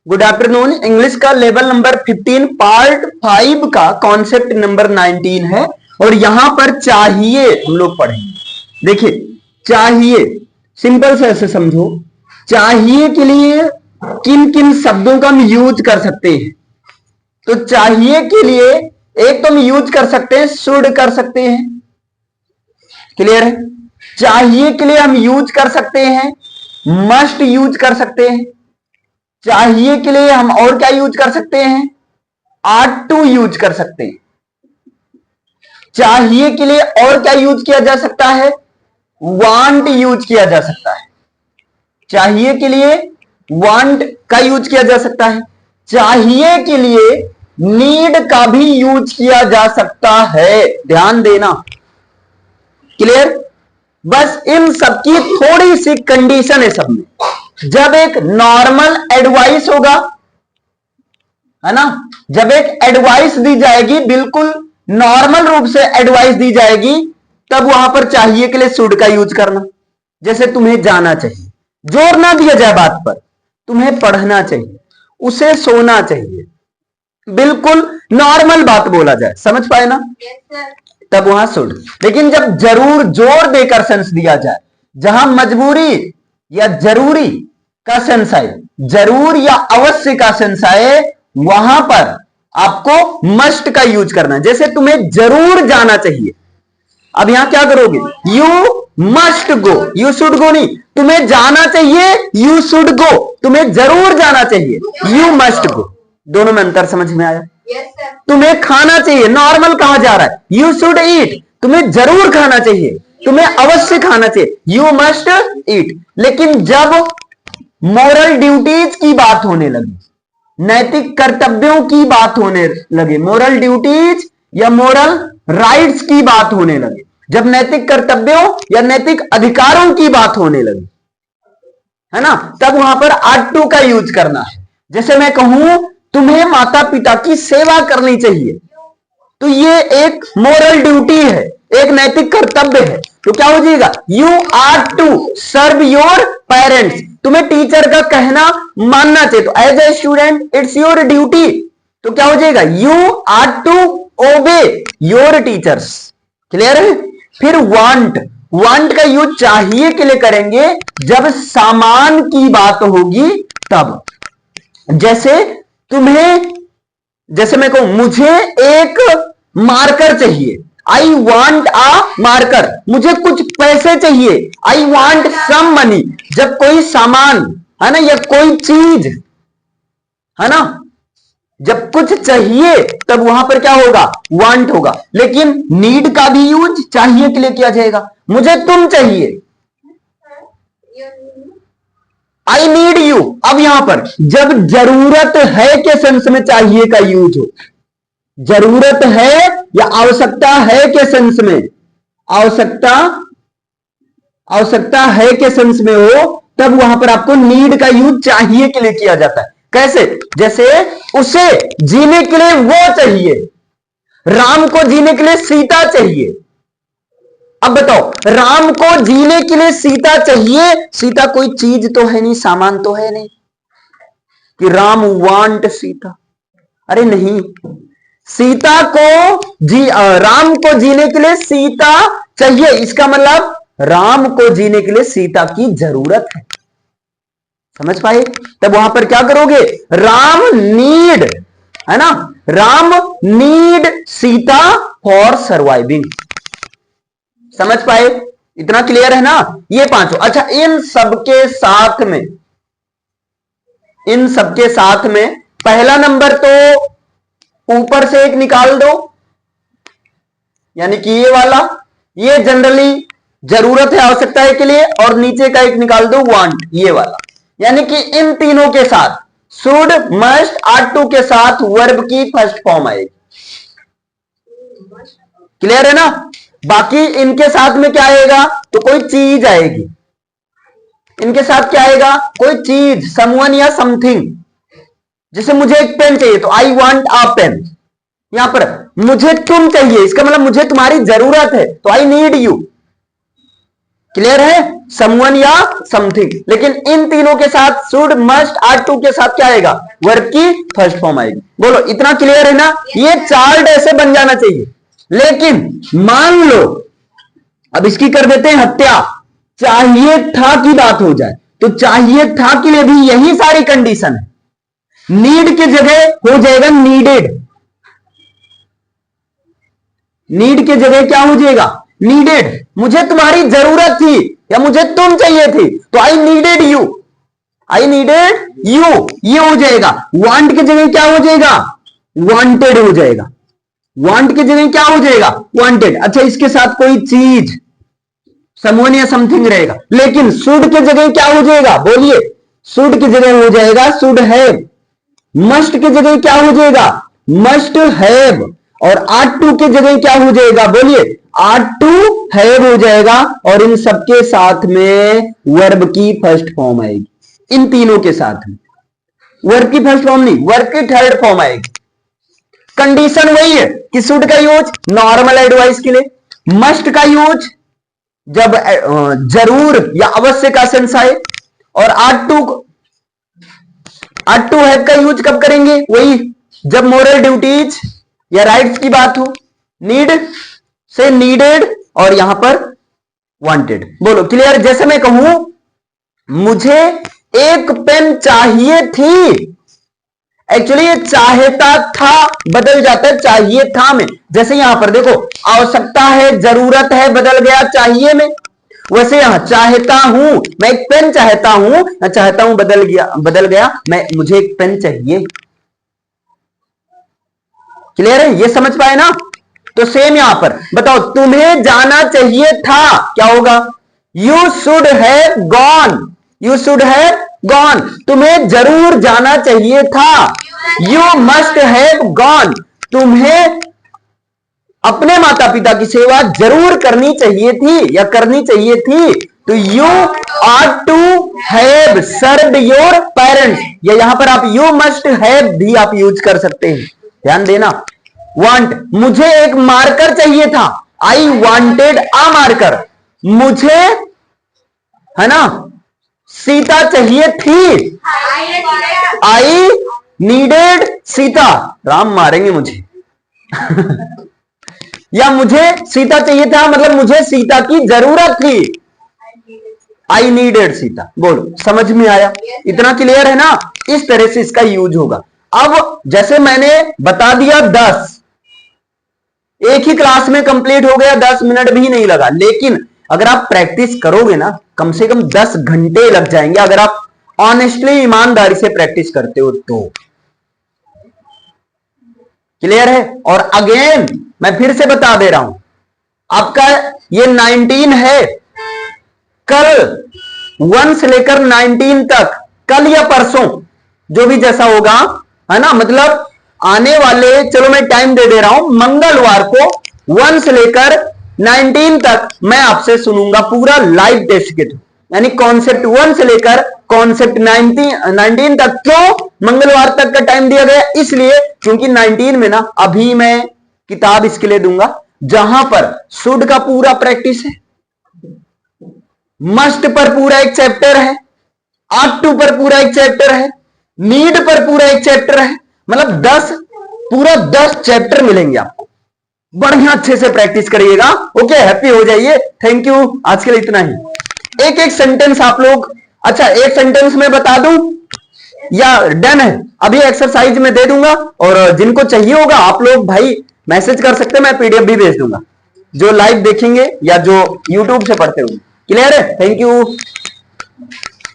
Good afternoon. English का level number 15 part 5 का concept number 19 है और यहां पर चाहिए हम लोग पढ़ेंगे। देखिए चाहिए सिंपल से ऐसे समझो, चाहिए के लिए किन किन शब्दों का हम यूज कर सकते हैं। तो चाहिए के लिए एक तो हम यूज कर सकते हैं शुड कर सकते हैं, क्लियर है। चाहिए के लिए हम यूज कर सकते हैं मस्ट यूज कर सकते हैं। चाहिए के लिए हम और क्या यूज कर सकते हैं, आट टू यूज कर सकते हैं। चाहिए के लिए और क्या यूज किया जा सकता है, वांट यूज किया जा सकता है। चाहिए के लिए वांट का यूज किया जा सकता है। चाहिए के लिए नीड का भी यूज किया जा सकता है, ध्यान देना, क्लियर। बस इन सबकी थोड़ी सी कंडीशन है सब में। जब एक नॉर्मल एडवाइस होगा, है ना, जब एक एडवाइस दी जाएगी, बिल्कुल नॉर्मल रूप से एडवाइस दी जाएगी, तब वहां पर चाहिए के लिए शुड का यूज करना। जैसे तुम्हें जाना चाहिए, जोर ना दिया जाए बात पर, तुम्हें पढ़ना चाहिए, उसे सोना चाहिए, बिल्कुल नॉर्मल बात बोला जाए, समझ पाए ना, तब वहां शुड। लेकिन जब जरूर जोर देकर सेंस दिया जाए, जहां मजबूरी या जरूरी का सेंस आए, जरूर या अवश्य का सेंस आए, वहां पर आपको मस्ट का यूज करना है। जैसे तुम्हें जरूर जाना चाहिए, अब यहां क्या करोगे, you must go, you should go नहीं, तुम्हें जाना चाहिए यू शुड गो, तुम्हें जरूर जाना चाहिए यू मस्ट गो। दोनों में अंतर समझ में आया। तुम्हें खाना चाहिए, नॉर्मल कहा जा रहा है यू शुड ईट, तुम्हें जरूर खाना चाहिए, तुम्हें अवश्य खाना चाहिए, यू मस्ट ईट। लेकिन जब मोरल ड्यूटीज की बात होने लगी, नैतिक कर्तव्यों की बात होने लगे, मोरल ड्यूटीज या मोरल राइट्स की बात होने लगे, जब नैतिक कर्तव्यों या नैतिक अधिकारों की बात होने लगी, है ना, तब वहां पर आट टू का यूज करना है। जैसे मैं कहूं तुम्हें माता पिता की सेवा करनी चाहिए, तो ये एक मोरल ड्यूटी है, एक नैतिक कर्तव्य है, तो क्या हो जाएगा, you are to serve your parents, तुम्हें टीचर का कहना मानना चाहिए, तो as a student it's your duty, तो क्या हो जाएगा, you are to obey your teachers, clear है। फिर वांट, वांट का यूज चाहिए के लिए करेंगे जब सामान की बात होगी तब। जैसे तुम्हें, जैसे मैं कहूं मुझे एक मार्कर चाहिए, आई वॉन्ट आ मार्कर, मुझे कुछ पैसे चाहिए, आई वॉन्ट सम मनी। जब कोई सामान है ना या कोई चीज है ना, जब कुछ चाहिए तब वहां पर क्या होगा, वांट होगा। लेकिन नीड का भी यूज चाहिए के लिए किया जाएगा, मुझे तुम चाहिए, आई नीड यू। अब यहां पर जब जरूरत है के सेंस में चाहिए का यूज हो, जरूरत है या आवश्यकता है के सेंस में, आवश्यकता है के सेंस में हो, तब वहां पर आपको नीड का यूज चाहिए के लिए किया जाता है। कैसे, जैसे उसे जीने के लिए वो चाहिए, राम को जीने के लिए सीता चाहिए। अब बताओ, राम को जीने के लिए सीता चाहिए, सीता कोई चीज तो है नहीं, सामान तो है नहीं कि राम वांट सीता, अरे नहीं, सीता को राम को जीने के लिए सीता चाहिए, इसका मतलब राम को जीने के लिए सीता की जरूरत है, समझ पाए। तब वहां पर क्या करोगे, राम नीड, है ना, Ram need Sita for surviving, समझ पाए, इतना क्लियर है ना, ये पांचों। अच्छा, इन सबके साथ में पहला नंबर तो ऊपर से एक निकाल दो, यानी कि ये वाला, ये जनरली जरूरत है आवश्यकता है के लिए, और नीचे का एक निकाल दो वांट, ये वाला। यानी कि इन तीनों के साथ शुड मस्ट आट टू के साथ वर्ब की फर्स्ट फॉर्म आएगी, क्लियर है ना। बाकी इनके साथ में क्या आएगा, तो कोई चीज आएगी, इनके साथ क्या आएगा, कोई चीज, समवन या समथिंग। जैसे मुझे एक पेन चाहिए तो आई वांट अ पेन, यहां पर मुझे तुम चाहिए, इसका मतलब मुझे तुम्हारी जरूरत है, तो आई नीड यू, क्लियर है, समवन या समथिंग। लेकिन इन तीनों के साथ शुड मस्ट आट टू के साथ क्या आएगा, वर्ब की फर्स्ट फॉर्म आएगी। बोलो इतना क्लियर है ना? ये चार्ट ऐसे बन जाना चाहिए। लेकिन मान लो अब इसकी कर देते हैं हत्या, चाहिए था की बात हो जाए तो चाहिए था के लिए भी यही सारी कंडीशन है। नीड की जगह हो जाएगा नीडेड, नीड की जगह क्या हो जाएगा? नीडेड। मुझे तुम्हारी जरूरत थी या मुझे तुम चाहिए थी तो I needed you, I needed you, ये हो जाएगा। वांट की जगह क्या हो जाएगा? वांटेड हो जाएगा। वांट की जगह क्या हो जाएगा? वांटेड। अच्छा इसके साथ कोई चीज समवन या समथिंग रहेगा। लेकिन शुड की जगह क्या हो जाएगा? बोलिए। शुड की जगह हो जाएगा शुड हैव। मस्ट की जगह क्या हो जाएगा? Must have. और आट टू की जगह क्या हो जाएगा? बोलिए। आट टू हैव हो जाएगा। और इन सबके साथ में वर्ब की फर्स्ट फॉर्म आएगी। इन तीनों के साथ में वर्ब की फर्स्ट फॉर्म नहीं, वर्ब की थर्ड फॉर्म आएगी। कंडीशन वही है कि शुड का यूज नॉर्मल एडवाइस के लिए, मस्ट का यूज जब जरूर या अवश्य का सेंस आए, और आट टू हैव का यूज कब करेंगे? वही जब मोरल ड्यूटीज या राइट्स की बात हो। नीड से नीडेड और यहां पर वांटेड। बोलो क्लियर? जैसे मैं कहूं मुझे एक पेन चाहिए थी, एक्चुअली ये चाहता था बदल जाता है चाहिए था में। जैसे यहां पर देखो आवश्यकता है, जरूरत है, बदल गया चाहिए में। वैसे यहां चाहता हूं, मैं एक पेन चाहता हूं, मैं चाहता हूं बदल गया मैं, मुझे एक पेन चाहिए। क्लियर है? ये समझ पाए ना? तो सेम यहां पर बताओ तुम्हें जाना चाहिए था, क्या होगा? You should have gone, you should have gone. तुम्हें जरूर जाना चाहिए था, यू मस्ट हैव गॉन। तुम्हें अपने माता पिता की सेवा जरूर करनी चाहिए थी या करनी चाहिए थी, तो you are to have served your parents. या यहां पर आप यू मस्ट हैव भी आप यूज कर सकते हैं, ध्यान देना। वांट, मुझे एक मार्कर चाहिए था, आई वांटेड अ मार्कर। मुझे है ना सीता चाहिए थी, आई नीडेड सीता। राम मारेंगे मुझे या मुझे सीता चाहिए था मतलब मुझे सीता की जरूरत थी, आई नीडेड सीता। बोलो समझ में आया? इतना क्लियर है ना? इस तरह से इसका यूज होगा। अब जैसे मैंने बता दिया 10, एक ही क्लास में कंप्लीट हो गया, 10 मिनट भी नहीं लगा। लेकिन अगर आप प्रैक्टिस करोगे ना कम से कम 10 घंटे लग जाएंगे, अगर आप ऑनेस्टली ईमानदारी से प्रैक्टिस करते हो तो। क्लियर है? और अगेन मैं फिर से बता दे रहा हूं, आपका ये 19 है, कल 1 से लेकर 19 तक, कल या परसों जो भी जैसा होगा, है ना, मतलब आने वाले, चलो मैं टाइम दे दे रहा हूं, मंगलवार को 1 से लेकर 19 तक मैं आपसे सुनूंगा पूरा लाइव टेस्ट के थ्रू, यानी कॉन्सेप्ट 1 से लेकर कॉन्सेप्ट 19 तक। क्यों मंगलवार तक का टाइम दिया गया? इसलिए क्योंकि 19 में ना अभी मैं किताब इसके लिए दूंगा जहां पर शुड का पूरा प्रैक्टिस है, मस्ट पर पूरा एक चैप्टर है, ऑट टू पर पूरा एक चैप्टर है, नीड पर पूरा एक चैप्टर है। मतलब 10 चैप्टर मिलेंगे आपको। बढ़िया अच्छे से प्रैक्टिस करिएगा। ओके, हैप्पी हो जाइए। थैंक यू, आज के लिए इतना ही। एक एक सेंटेंस आप लोग, अच्छा एक सेंटेंस में बता दूं या डन है? अभी एक्सरसाइज में दे दूंगा और जिनको चाहिए होगा आप लोग भाई मैसेज कर सकते हैं, मैं पीडीएफ भी भेज दूंगा, जो लाइव देखेंगे या जो यूट्यूब से पढ़ते होंगे। क्लियर है? Thank you.